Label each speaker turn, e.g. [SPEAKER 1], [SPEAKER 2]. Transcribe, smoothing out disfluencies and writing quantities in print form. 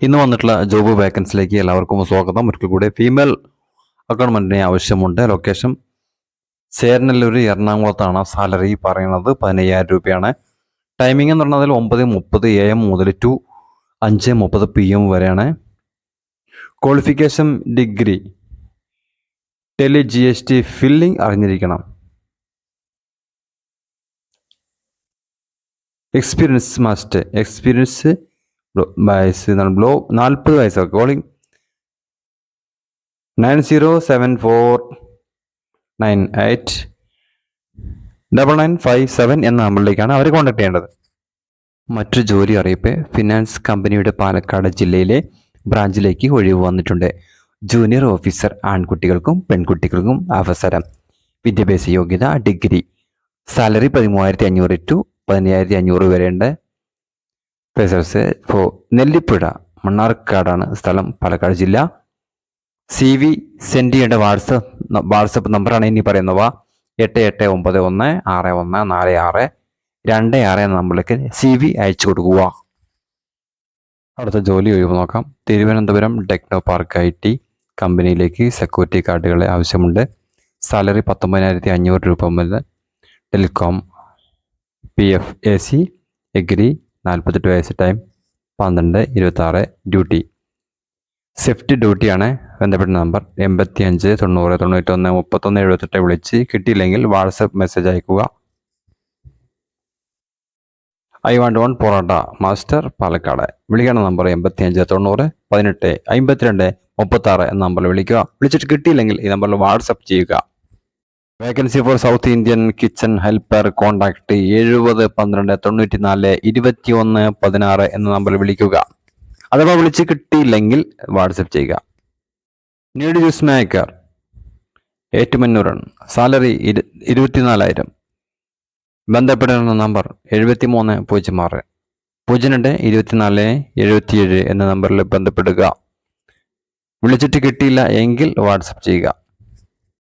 [SPEAKER 1] ഇന്ന് വന്നിട്ടുള്ള ജോബ് വേക്കൻസിലേക്ക് എല്ലാവർക്കും സ്വാഗതം. ഒരിക്കൽ കൂടെ ഫീമെയിൽ അക്കൗണ്ടന്റിനെ ആവശ്യമുണ്ട്. ലൊക്കേഷൻ ചേരനല്ലൂർ, എറണാകുളത്താണ്. സാലറി പറയുന്നത് 15,000 രൂപയാണ്. ടൈമിംഗ് എന്ന് പറഞ്ഞാൽ 9:30 AM മുതൽ ടു 5:30 PM വരെയാണ്. Qualification degree, tele GST filing അറിഞ്ഞിരിക്കണം. Experience must. എക്സ്പീരിയൻസ് വയസ്സ് 40 വയസ്സ്. കോളിംഗ് 9074989957 എന്ന നമ്പറിലേക്കാണ് അവർ കോൺടാക്ട് ചെയ്യേണ്ടത്. മറ്റൊരു ജോലി അറിയിപ്പ്. ഫിനാൻസ് കമ്പനിയുടെ പാലക്കാട് ജില്ലയിലെ ബ്രാഞ്ചിലേക്ക് ഒഴിവ് വന്നിട്ടുണ്ട്. ജൂനിയർ ഓഫീസർ ആൺകുട്ടികൾക്കും പെൺകുട്ടികൾക്കും അവസരം. വിദ്യാഭ്യാസ യോഗ്യത ഡിഗ്രി. സാലറി 13,500 to 15,500 വരെയുണ്ട്. പേഴ്സൺസ് നെല്ലിപ്പുഴ, മണ്ണാർക്കാടാണ് സ്ഥലം, പാലക്കാട് ജില്ല. CV സെൻഡ് ചെയ്യേണ്ട വാട്സപ്പ് നമ്പറാണ് ഇനി പറയുന്നവ. 8891614626 എന്ന നമ്പറിലേക്ക് CV അയച്ചു കൊടുക്കുക. അടുത്ത ജോലി ഒഴിവ് നോക്കാം. തിരുവനന്തപുരം ടെക്നോ പാർക്ക് IT കമ്പനിയിലേക്ക് സെക്യൂരിറ്റി ഗാർഡുകളെ ആവശ്യമുണ്ട്. സാലറി 19,500 രൂപ മുതൽ. ടെലികോം, PFAC, എഗ്രി, 48 വയസ്സ്. ടൈം 12-26. ഡ്യൂട്ടി സേഫ്റ്റി ഡ്യൂട്ടിയാണ്. ബന്ധപ്പെട്ട നമ്പർ 8590913178 വിളിച്ച് കിട്ടിയില്ലെങ്കിൽ വാട്സപ്പ് മെസ്സേജ് അയക്കുക. I want one parotta master, Palakkad. വിളിക്കേണ്ട നമ്പർ 8590185236 എന്ന നമ്പറിൽ വിളിക്കുക. വിളിച്ചിട്ട് കിട്ടിയില്ലെങ്കിൽ ഈ നമ്പറിൽ വാട്സപ്പ് ചെയ്യുക. Vacancy for South Indian kitchen helper. Contact 7012942116 എന്ന നമ്പറിൽ വിളിക്കുക. അഥവാ വിളിച്ച് കിട്ടിയില്ലെങ്കിൽ വാട്സപ്പ് ചെയ്യുക. നീഡ് ജ്യൂസ് മേക്കർ, ഏറ്റുമന്നൂരാണ്. സാലറി 24,000. ബന്ധപ്പെടുന്ന നമ്പർ 7306 02 24 77 എന്ന നമ്പറിൽ ബന്ധപ്പെടുക. വിളിച്ചിട്ട് കിട്ടിയില്ല എങ്കിൽ വാട്സപ്പ് ചെയ്യുക.